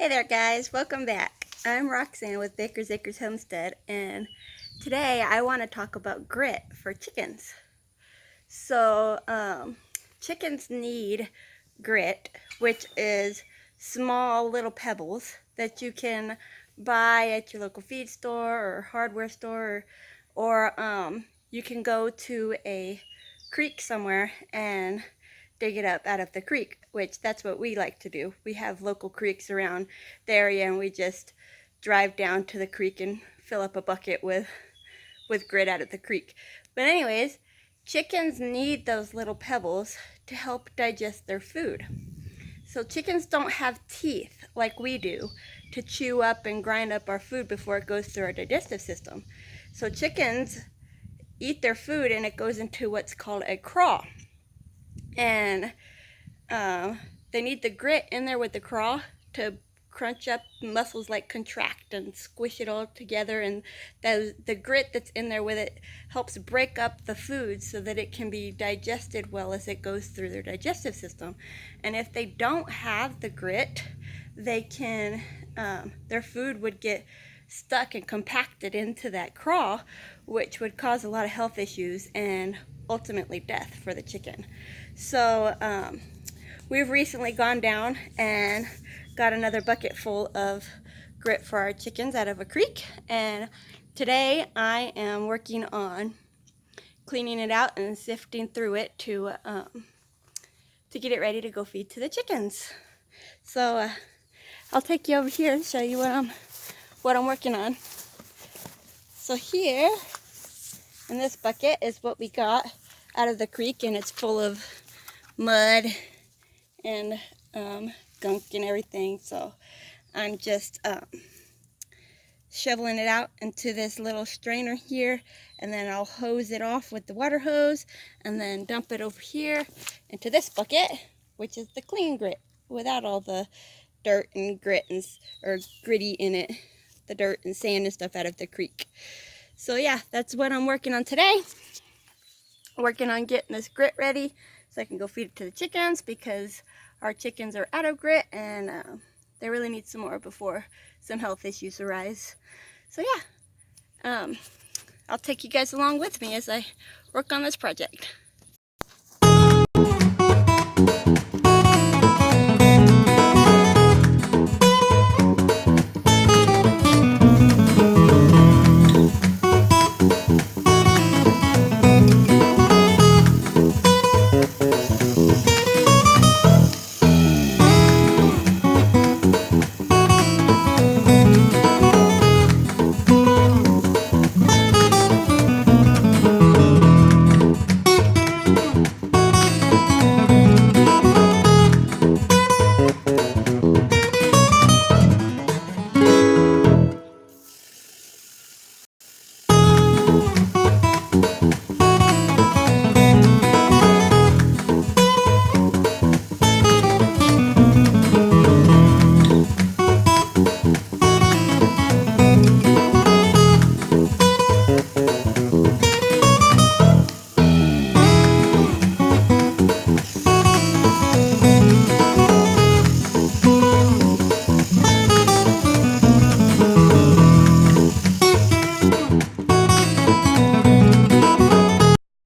Hey there guys, welcome back. I'm Roxanne with Baker's Acres Homestead, and today I want to talk about grit for chickens. Chickens need grit, which is small little pebbles that you can buy at your local feed store or hardware store, or you can go to a creek somewhere and dig it up out of the creek, which that's what we like to do. We have local creeks around the area, and we just drive down to the creek and fill up a bucket with grit out of the creek. But anyways, chickens need those little pebbles to help digest their food. So chickens don't have teeth like we do to chew up and grind up our food before it goes through our digestive system. So chickens eat their food and it goes into what's called a craw. And they need the grit in there with the craw to crunch up muscles, like contract and squish it all together, and the grit that's in there with it helps break up the food so that it can be digested well as it goes through their digestive system. And if they don't have the grit, they can their food would get stuck and compacted into that craw, which would cause a lot of health issues and ultimately death for the chicken. So we've recently gone down and got another bucket full of grit for our chickens out of a creek, and today I am working on cleaning it out and sifting through it to get it ready to go feed to the chickens. So I'll take you over here and show you what I'm working on. So here in this bucket is what we got out of the creek, and it's full of mud and gunk and everything. So I'm just shoveling it out into this little strainer here, and then I'll hose it off with the water hose and then dump it over here into this bucket, which is the clean grit without all the dirt and grit or gritty in it, the dirt and sand and stuff out of the creek. So yeah, that's what I'm working on today. Working on getting this grit ready so I can go feed it to the chickens, because our chickens are out of grit and they really need some more before some health issues arise. So yeah, I'll take you guys along with me as I work on this project.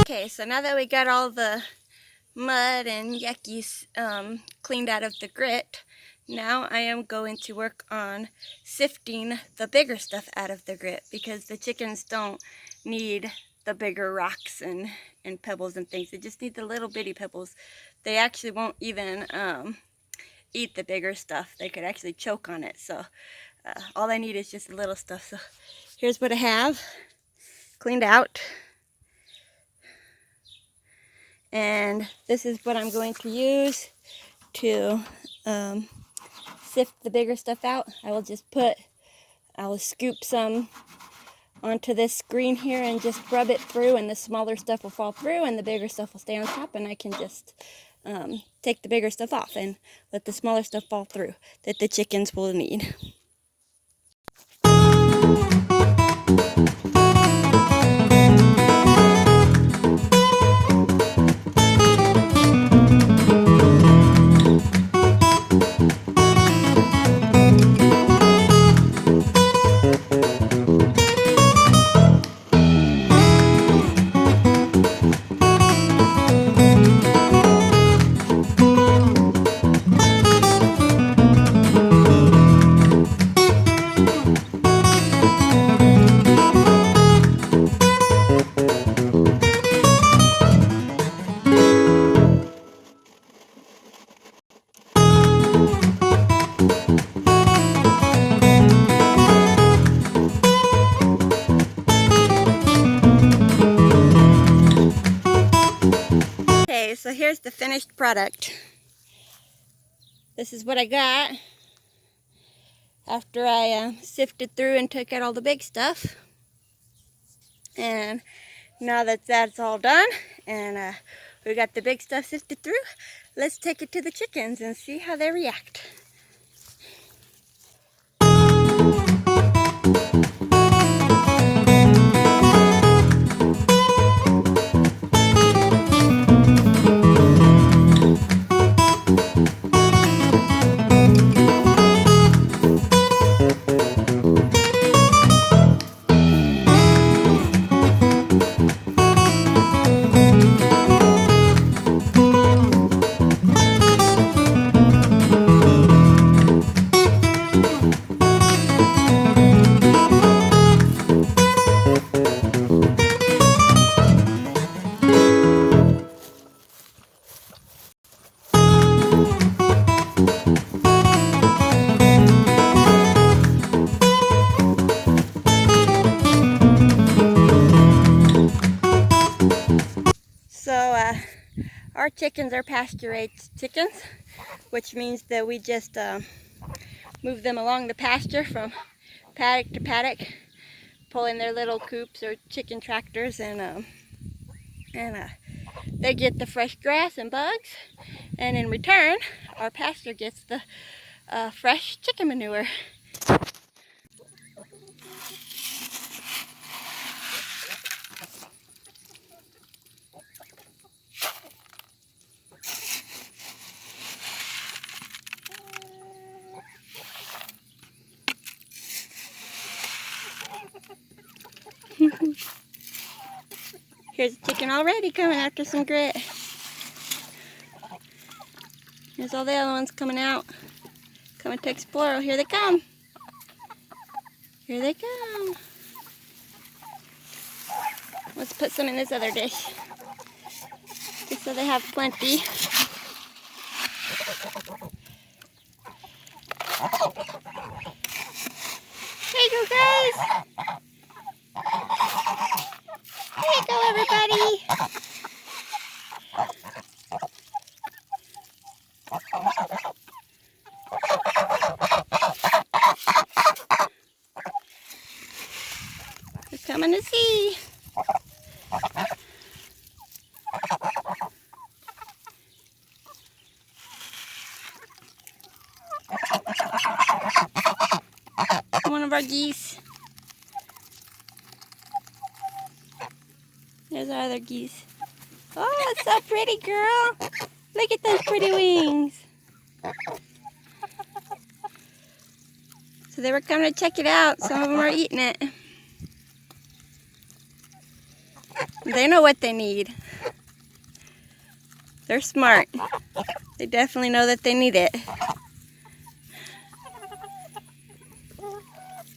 Okay, so now that we got all the mud and yuckies cleaned out of the grit, now I am going to work on sifting the bigger stuff out of the grit, because the chickens don't need the bigger rocks and pebbles and things. They just need the little bitty pebbles. They actually won't even eat the bigger stuff. They could actually choke on it. So all I need is just the little stuff. So here's what I have cleaned out. And this is what I'm going to use to sift the bigger stuff out. I'll scoop some onto this screen here and just rub it through, and the smaller stuff will fall through and the bigger stuff will stay on top, and I can just take the bigger stuff off and let the smaller stuff fall through that the chickens will need. finished product. This is what I got after I sifted through and took out all the big stuff. And now that that's all done and we got the big stuff sifted through, let's take it to the chickens and see how they react. Our chickens are pasture-raised chickens, which means that we just move them along the pasture from paddock to paddock, pulling their little coops or chicken tractors, and they get the fresh grass and bugs, and in return, our pasture gets the fresh chicken manure. Here's a chicken already coming after some grit. Here's all the other ones coming out, coming to explore. Here they come. Here they come. Let's put some in this other dish, just so they have plenty. Here you go, guys. Here you go, everybody. They're coming to see. One of our geese. There's our other geese. Oh, it's so pretty, girl. Look at those pretty wings. So they were coming to check it out. Some of them are eating it. They know what they need. They're smart. They definitely know that they need it.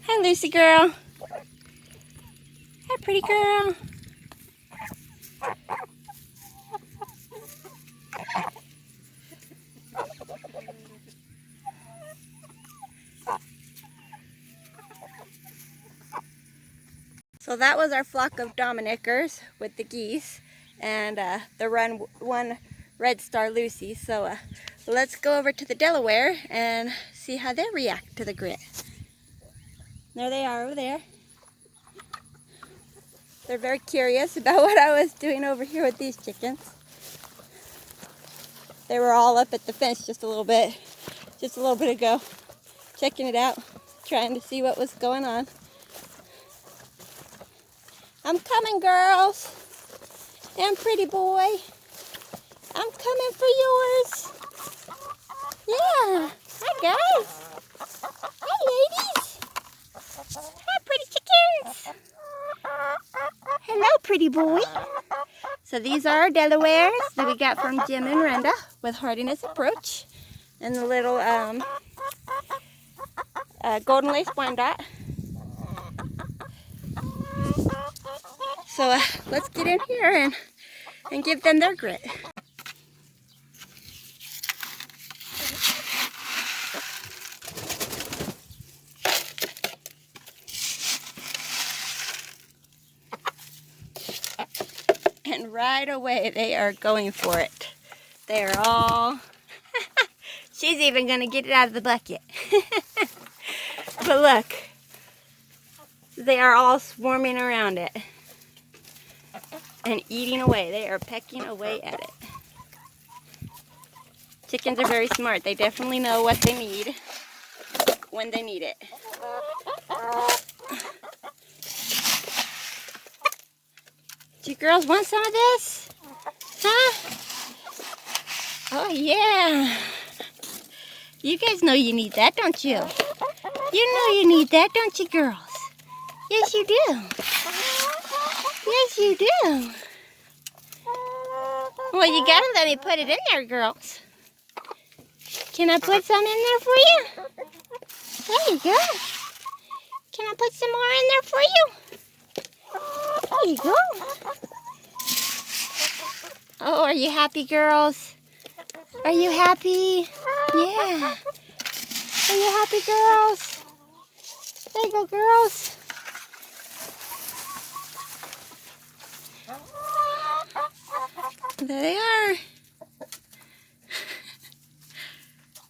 Hi, Lucy girl. Hi, pretty girl. So that was our flock of Dominickers with the geese and the one Red Star Lucy. So let's go over to the Delaware and see how they react to the grit. There they are over there. They're very curious about what I was doing over here with these chickens. They were all up at the fence just a little bit ago, checking it out, trying to see what was going on. I'm coming, girls, and pretty boy. I'm coming for yours. Yeah. Hi, guys. Hi, ladies. Hi, pretty chickens. Hello, pretty boy. So these are our Delawares that we got from Jim and Renda with Hardiness Approach, and the little golden lace Wyandotte. So let's get in here and give them their grit. And right away they are going for it. They're all... She's even going to get it out of the bucket. But look, they are all swarming around it and eating away. They are pecking away at it. Chickens are very smart. They definitely know what they need when they need it. Do you girls want some of this? Huh? Oh yeah. You guys know you need that, don't you? You know you need that, don't you girls? Yes you do. Yes you do. Well, you gotta let me put it in there, girls. Can I put some in there for you? There you go. Can I put some more in there for you? There you go. Oh, are you happy, girls? Are you happy? Yeah. Are you happy, girls? There you go, girls. There they are.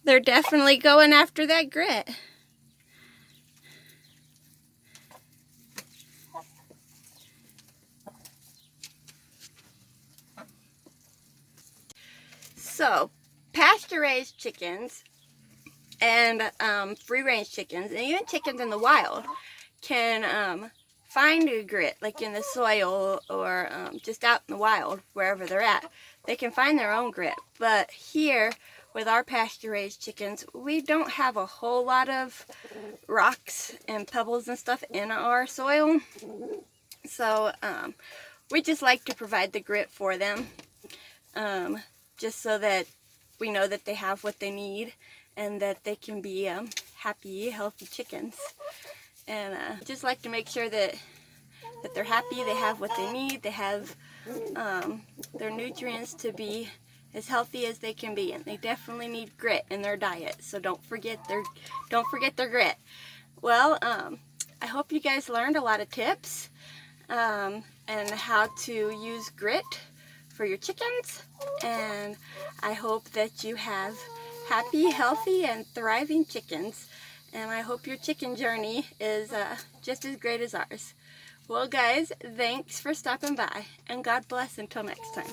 They're definitely going after that grit. So, pasture-raised chickens and free-range chickens, and even chickens in the wild, can find a grit, like in the soil or just out in the wild, wherever they're at. They can find their own grit. But here, with our pasture-raised chickens, we don't have a whole lot of rocks and pebbles and stuff in our soil. So, we just like to provide the grit for them. Just so that we know that they have what they need and that they can be happy, healthy chickens. And just like to make sure that they're happy, they have what they need, they have their nutrients to be as healthy as they can be, and they definitely need grit in their diet. So don't forget their grit. Well, I hope you guys learned a lot of tips and how to use grit for your chickens, and I hope that you have happy, healthy, and thriving chickens, and I hope your chicken journey is just as great as ours. Well guys, thanks for stopping by, and God bless until next time.